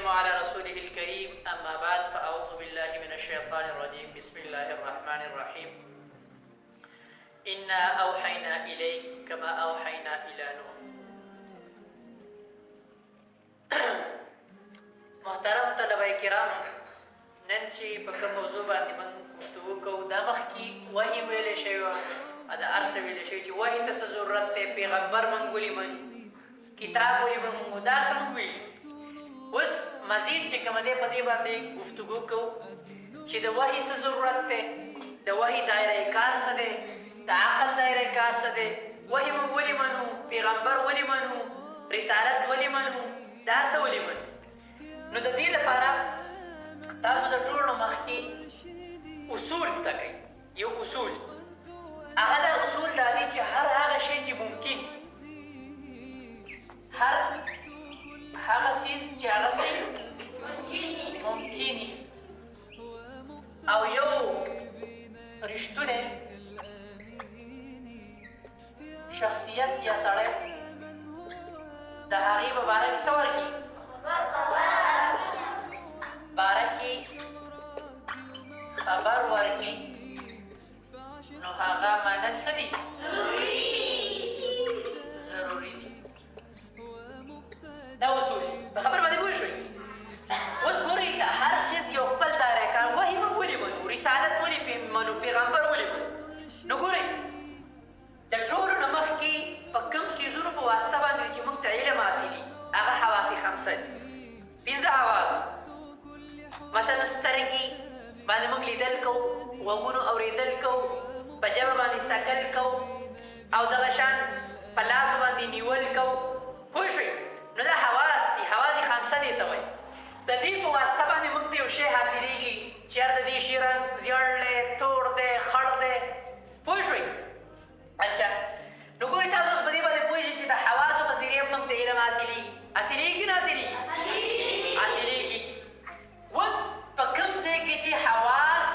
ونسلم على رسوله الكريم. أما بعد فأعوذ بالله من الشيطان الرجيم. بسم الله الرحمن الرحيم. إنا أوحينا إليك كما أوحينا إلى نوح. محترم طلبه کرام، نن چې په کوم موضوع باندې موږ گفتگو کوو، دا مخکې وحي ویلې شوی وه، دا هر څه ویلې شوي چې وحي ته څه ضرورت دی، پیغمبر موږ ولې منو، کتاب ولې منو، دا هر څه موږ ویلي. اوس مزید چې کوم دی په دې باندې گفتگو کوو چې د وحي څه ضرورت دی، د وحي دایره کار څه دی، د عقل دایره کار څه دی، وحي موږ ولې منو، پیغمبر ولې منو، رسالت ولې منو، دا هر څه ولې منو. نو د دې لپاره تاسو د ټولو مخکې اصول زده کوئ. یو اصول، هغه دا اصول دا دی چې هر هغه شی چې ممکن، هر هغه څیز چې هغه څه ممکن او یو رښتونی شخصیت یا سړی د هغې په باره کې څه ورکړي، باره کې خبر ورکړي، نو هغه منل څه دي؟ ضروري دي. دا اصول په خبر باندې پوه شوئ. اوس ګورئ، د هر شیز یو خپل دایره کار. وحي موږ ولې منو، رسالت ولې منو، پیغمبر ولې منو؟ نو ګورئ، د ټولو نه مخکې په کوم څیزونو په واسطه باندې چې موږ ته علم حاصلېږي، هغه حواس خمسه دي، پنځه حواس. مثلا سترګې باندې موږ لیدل کوو، غوږونو اورېدل کوو، په ژبه باندې څکل کوو، او دغه شان په لاس باندې نیول کوو. پوه شوئ؟ نو دا حواس دي، حواس خمسه دي ته وایي. د دې په واسطه باندې موږ ته یو شی حاصلېږي چې یار د دې شي رنګ زیړ دی، تور دی، خړ دی. پوه شوئ؟ اچھا، نو ګورئ، تاسو اوس په دې باندې پوهېږئ چې د حواسو په ذریعه موږ ته علم حاصلېږي. حاصلېږي نه حاصلېږي؟ حاصلېږي. اوس په کوم ځای کې چې حواس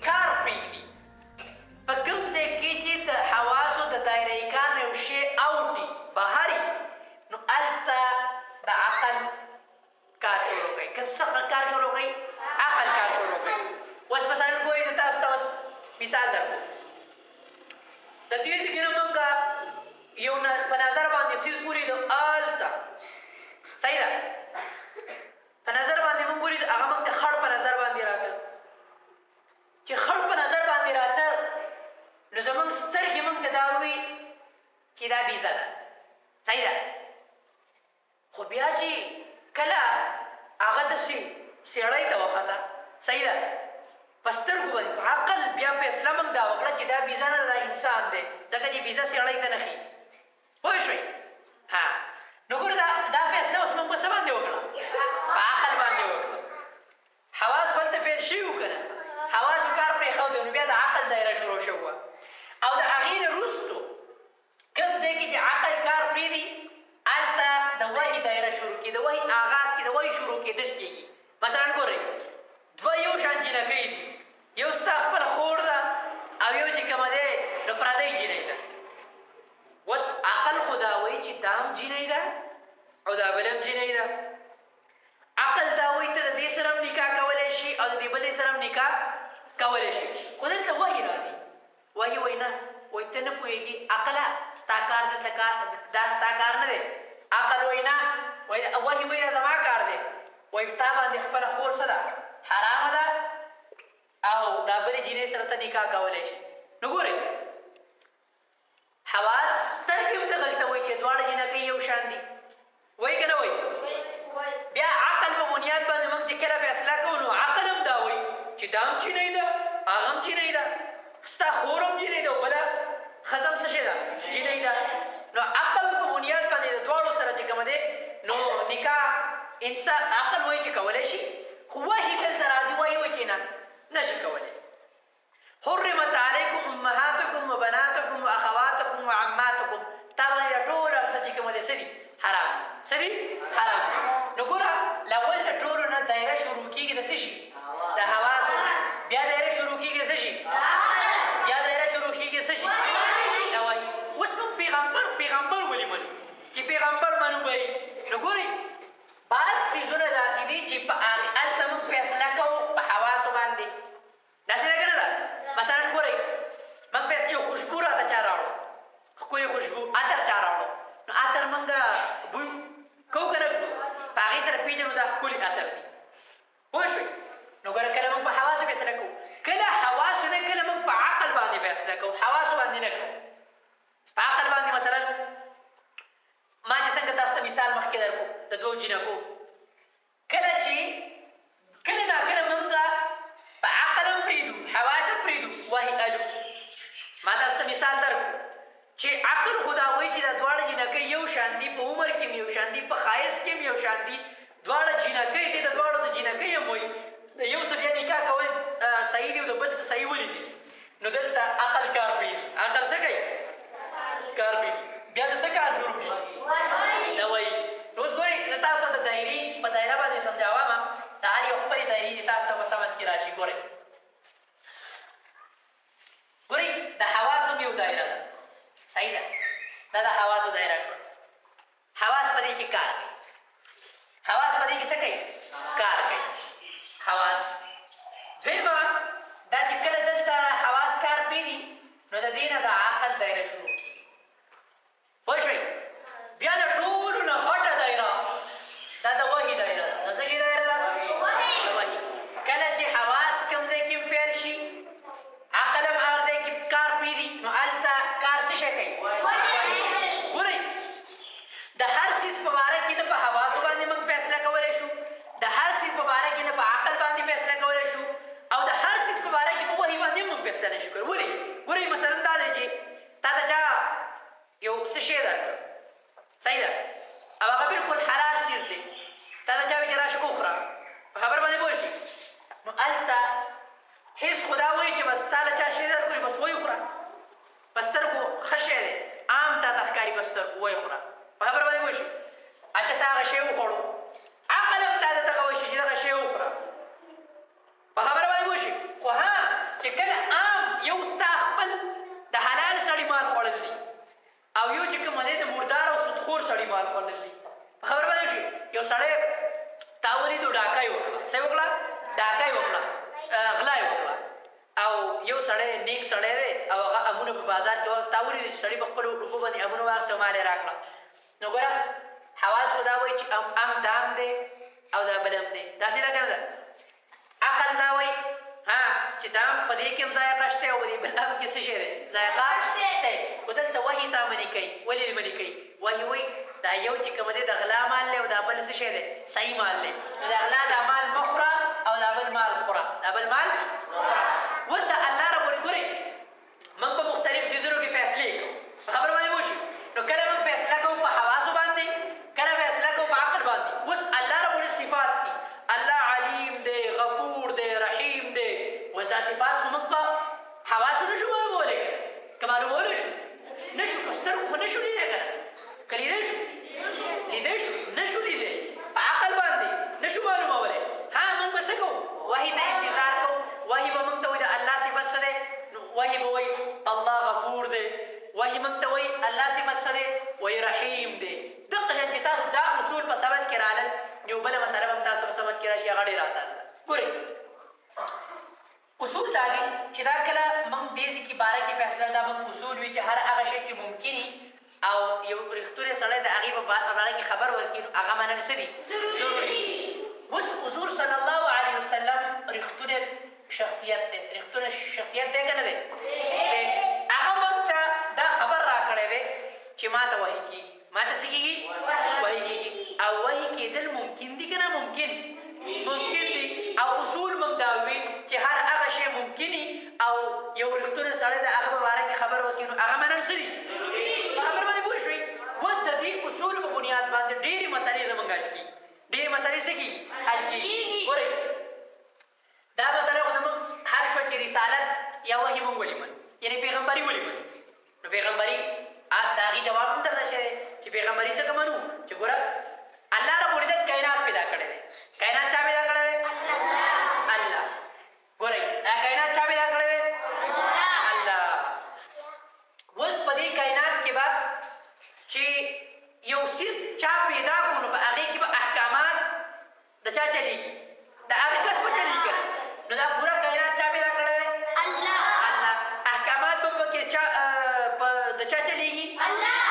کار پرېږدي، په کوم ځای کې چې د حواسو د دایره کار نه یو شی اوټي، بهر وي، نو هلته د عقل کار شروع کوي. که څه کار شروع کوي؟ عقل کار شروع کوي. اوس مثلا ګورئ، زه تاسو ته اوس مثال درکړم. د دې ځای کې نه موږ یو په نظر باندې څیز ولیدو، هلته صحیح ده، په نظر باندې موږ ولیدو، هغه موږ ته خړ په نظر باندې راته. چې خړ په نظر باندې راته، نو زموږ سترګې موږ ته دا ووایي چې دا بیزه ده. صحیح ده. خو بیا چې کله هغه داسې څېړۍ ته وخته، صحیح ده، په سترګو باندې په عقل بیا فیصله موږ دا وکړه چې دا بیزه نه ده، دا انسان دی، ځکه چې بیزه څېړۍ ته نه ښیږي. پوه شوئ؟ ها، نو ګوره، دا فیصله اوس موږ په څه باندې وکړه؟ په عقل باندې وکړه. حواس هلته فعل شوي وو که نه؟ حواسو کار پرېښودی، نو بیا د عقل دایره شروع شوې وه. او د هغې نه وروستو کوم ځای کې چې عقل کار پرېږدي، هلته د وحي دایره شروع کېږي، د وحي آغاز کې د وحي شروع کېدل کېږي. مثلا ګورئ، دوه یو شان جینکۍ دي، یو ستا خپله خور ده او یو چې کومه دی نو پردۍ جینۍ ده. اوس عقل خو دا وایي چې دا هم جینۍ ده او دا بل هم جینۍ ده. عقل دا وایي ته د دې سره هم نکاح کولی شي او د دې بلې سره هم نکاح کولی شي. خو دلته وحي راځي، وحي وایي نه، وایي ته نه پوهېږي، عقله ستا کار دلته دا ستا کار نه دی. عقل وایي نه، وحي وایي دا زما کار دی، وایي تا باندې خپله خور څه ده، حرامه ده، او دا بلې جینۍ سره ته نکاح کولی شي. نو ګورئ، حواس سترګې هم دغلته وایي چې دواړه جینکۍ یو شان دي. وایي که نه وایي؟ بیا عقل په بنیاد باندې موږ چې کله فیصله کوو، نو عقل هم دا وایي چې دا هم جینۍ ده، هغه هم جینۍ ده، ستا خور هم جینۍ ده او بله ښځه هم څه شی ده، جینۍ ده. نو عقل په بنیاد باندې د دواړو سره چې کومه دی نو نکاح انسان عقل وایي چې کولی شي. خو وحي دلته راځي، وحي وایي چې نه، نشي کولی. حرمت علیکم امهاتکم وبناتکم واخواتکم وعماتکم، تا باندې ټول هر څه چې کومه دی څه دي، حرام. څه دي؟ حرام. نو ګوره، اول د ټولو نه دایره شروع کېږي د څه شي، د حواسو. بیا دایره شروع کېږي څه شي، بیا دایره شروع کېږي څه شي، د وحي. اوس موږ پیغمبر ولې منو چې پیغمبر منو به یې؟ نو ګورئ، بعض سیزونه داسې دي چې په هلته موږ فیصله کوو په حواسو باندې. داسې ده که نه ده؟ مثلا ګورئ موږ یو خوشبو راته چا راوړو، ښکلې خوشبو عطر چا راوړو، نو عطر موږ بوی کوو که نه کړو؟ په هغې سره پېژنو دا ښکلي عطر دي. پوه شوئ؟ نو ګوره کله موږ په حواسو فیصله کوو، کله حواسو نه، کله موږ په عقل باندې فیصله کوو، حواسو باندې نه کوو. په عقل باندې مثلا ما چې څنګه تاسو ته مثال مخکې درکړو د دوو جینکو، کله چې کله ناکله موږ په عقل هم پرېږدو، حواس هم پرېږدو، وحي الو. ما تاسو ته مثال درکړو چې عقل خو دا وایي چې دا دواړه جینکۍ یو شان دي، په عمر کې هم یو شان دي، په ښایست کې هم یو شان دي، دواړه جینکۍ دي، د دواړو د جینکۍ هم وایي د یو څه بیا نکاح کول صحیح دي او د بل څه صحیح ولې نه دي. نو دلته عقل کار پرېږدي. عقل څه کوي؟ کار پرېږدي. بیا د څه کار شروع کړي؟ د وایي. نو اوس ګورئ زه تاسو ته د دایرې په دایره باندې سمجاوم، د هر یو خپلې دایرې دي تاسو ته په سمجھ کې راشي. ګورئ د حواسو هم یو دایره ده، صحیح ده؟ دا د حواسو دایره شوه. حواس په دې کې کار کوي. حواس په دې کې څه کوي؟ کار کوي. حواس دویمه دا چې کله دلته حواس کار پرېږدي نو د دې نه د عقل دایره شروع کېږي. پوه شوئ؟ بیا د ټولو نه غټه دایره دا د وحي دایره ده. د څه شي دایره ده؟ د وحي. کله چې حواس کوم ځای کې فعل شي، عقل هم هر ځای کې کار پرېږدي، نو هلته کار څه شی کوي؟ ګورئ د هر څیز په باره کې نه په حواسو باندې موږ فیصله کولی شو، د هر څیز په باره کې نه په عقل باندې فیصله کولی شو، او د هر څیز په باره کې په وحي باندې موږ فیصله نه شو کولی. ولې؟ ګورئ مثلا دا دی چې تا ته چا یو څه شی درکړ، صحیح ده، او هغه بلکل حلال څیز دی، تا ته چا وایي چې راشه وخوره، په خبر باندې پوه شي، نو هلته هېڅ خو دا وایي چې بس تا له چا شی درکړي بس وایي خوره، په سترګو ښه شی دی، عام تا ته ښکاري په سترګو وایي خوره، په خبره باندې پوه شي. اچھا تا هغه شی وخوړو، عقل هم تا ته دغه وایي چې دغه شی وخوره، په خبره باندې پوه شي. خو ها چې کله عام یو ستا خپل د حلال سړي مال خوړل دي او یو چې کوم دی د مردار او سودخور سړي مال خوړل دي، په خبره باندې شي. یو سړی تا ولیدو ډاکه یې وکړه، څه یې وکړه؟ ډاکه یې وکړه، غلا یې وکړه، او یو سړی نیک سړی دی او هغه امونه په بازار کې واخیست، تا ولیدو چې سړي په خپلو روپو باندې امونه واخیست او مال یې راکړه. نو ګوره حواس خو دا وایي چې ام دام دی او دا بل هم دی، داسې ده که نه ده؟ عقل دا وایي ها چې دا په دې کې هم ذایقه شته او په دې بل هم کې څه شی دی؟ ذایقه شته. خو دلته وحي تا منې کوي. ولې منې کوي؟ وحي وایي دا یو چې کوم دی د غلا مال دی او دا بل څه شی دی؟ صحیح مال دی. نو د غلا دا مال مه خوره او دا بل مال خوره، دا بل مال خوره. اوس د الله رب ګورئ موږ په مختلف څیزونو کې فیصلې کوو، په خبره باندې پوه شو. نو کله موږ فیصله کوو په حواسو باندې، کله فیصله کوو په عقل باندې. اوس الله رب صفات دي، الله علیم دی، غفور دی، رحیم دی. اوس دا صفات خو موږ په حواسو نه شو معلومولی که نه؟ که معلومولی شو نه شو، په سترګو خو نه شو لیدی که نه؟ که لیدی شو؟ لیدی شو؟ نه شو لیدی. په عقل باندې نه شو معلومولی. ها موږ به څه کوو؟ وحي ته انتظار کوو. وحي به موږ ته وایي د الله صفت څه دی؟ نو وحي به وایي الله غفور دی. وحي موږ ته وایي الله صفت څه دی؟ وایي رحیم دی. دقه شان چې تاسو دا اصول په سمجھ کې رالل، یو بله مسله به هم تاسو ته په سمجھ کې راشي، هغه ډېره اسانه ده. ګورئ اصول دا دي چې دا کله موږ دې کې باره کې فیصله، دا موږ اصول وي چې هر هغه شی چې ممکني او یو رښتونی سړی د هغې په باره کې خبر ورکړي نو هغه منل څه دي؟ ضروري. اوس حضور صلی الله علیه وسلم رښتونی شخصیت دی، رښتونی شخصیت دی که نه دی؟ هغه موږ ته دا خبر راکړی دی چې ما ته وحي کېږي، ما ته څه کېږي؟ وحي کېږي. او وحي کېدل ممکن دي که نه ممکن؟ ممکن دي. او اصول موږ دا وي چې هر هغه شی ممکني او یو رښتونی سړی د هغه په باره کې خبر وکړي نو هغه منل څه دي؟ په خبر باندې پوه شوئ؟ اوس د دې اصولو په بنیاد باندې ډېرې مسلې زموږ حل کېږي، ډېرې مسلې څه کېږي؟ حل کېږي. ګورئ دا مسله خو زموږ حل شوه چې رسالت یا وحي موږ ولې منو، یعنې پیغمبري ولې منو. نو پیغمبري د هغې جواب هم درته شوی دی چې پیغمبري ځکه منو چې ګوره الله رب العزت کائنات پیدا کړی دی. کائنات چا پیدا کړی دی؟ الله. ګورئ دا کائنات چا پیدا کړی دی؟ الله. اوس په دې کائنات کې به چې یو څیز چا پیدا کړو نو په هغې کې به احکامات د چا چلیږي د هغه کس په چلیږي که نو دا پوره کائنات چا پیدا کړی دی الله احکامات به پکې د چا چلیږي الله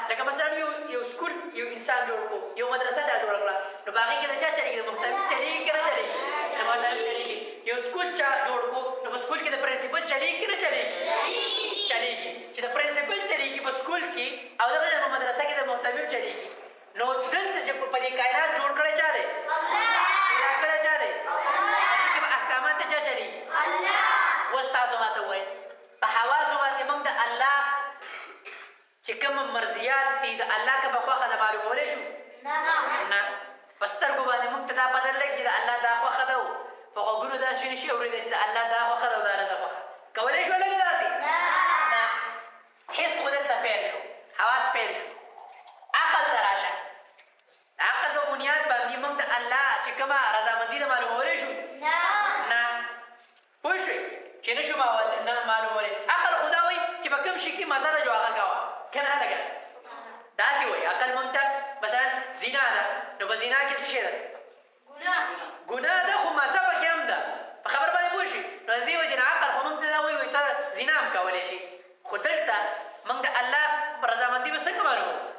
لکه مثلا یو سکول یو انسان جوړ کړو یو مدرسه چا جوړه کړه نو په هغې کې د چا چلیږي د محتوي چلیږي که نه چلیږي د محتوي چلیږي یو سکول چا جوړ کړو نو په سکول کې د پرنسپل چلیږي که نه چلیږي چلیږي چې د پرنسپل چلیږي په سکول کې او دغه په مدرسه کې د محتوي چلیږي نو دلته چې په دې کائنات جوړ کړی چا دی پیدا کړی چا دی په دې کې به احکامات د چا چلیږي اوس تاسو ماته ووایئ په حواسو باندې موږ د الله چې کوم مرضیات دي د الله که به خوښه ده معلومولی شو نه په سترګو باندې موږ ته دا پته نه لګي چې د الله دا خوښه ده په غوږونو داسې نشي اورېدی چې د الله دا خوښه ده او د الله دا خوښه کولی شو نه داسې نه حس خو دلته فعل شو حواس فعل شو عقل ته راشه د عقل په بنیاد باندې موږ د الله چې کومه رضامندي ده معلومولی شو نه پوه شوئ چې نه شو معلومولی عقل خو دا وایي چې په کوم شي کې مزه ده جو هغه کوه که نه لګه داسې وایي عقل موږ ته مثلا زنا ده نو په زنا کې څه شی ده ګناه ده خو مزه پکې هم ده په خبر باندې پوه شي نو د دې وجې نه عقل خو موږ ته دا وایي ته زنا هم کولی شي خو دلته موږ د الله رضامندي به څنګه معلومو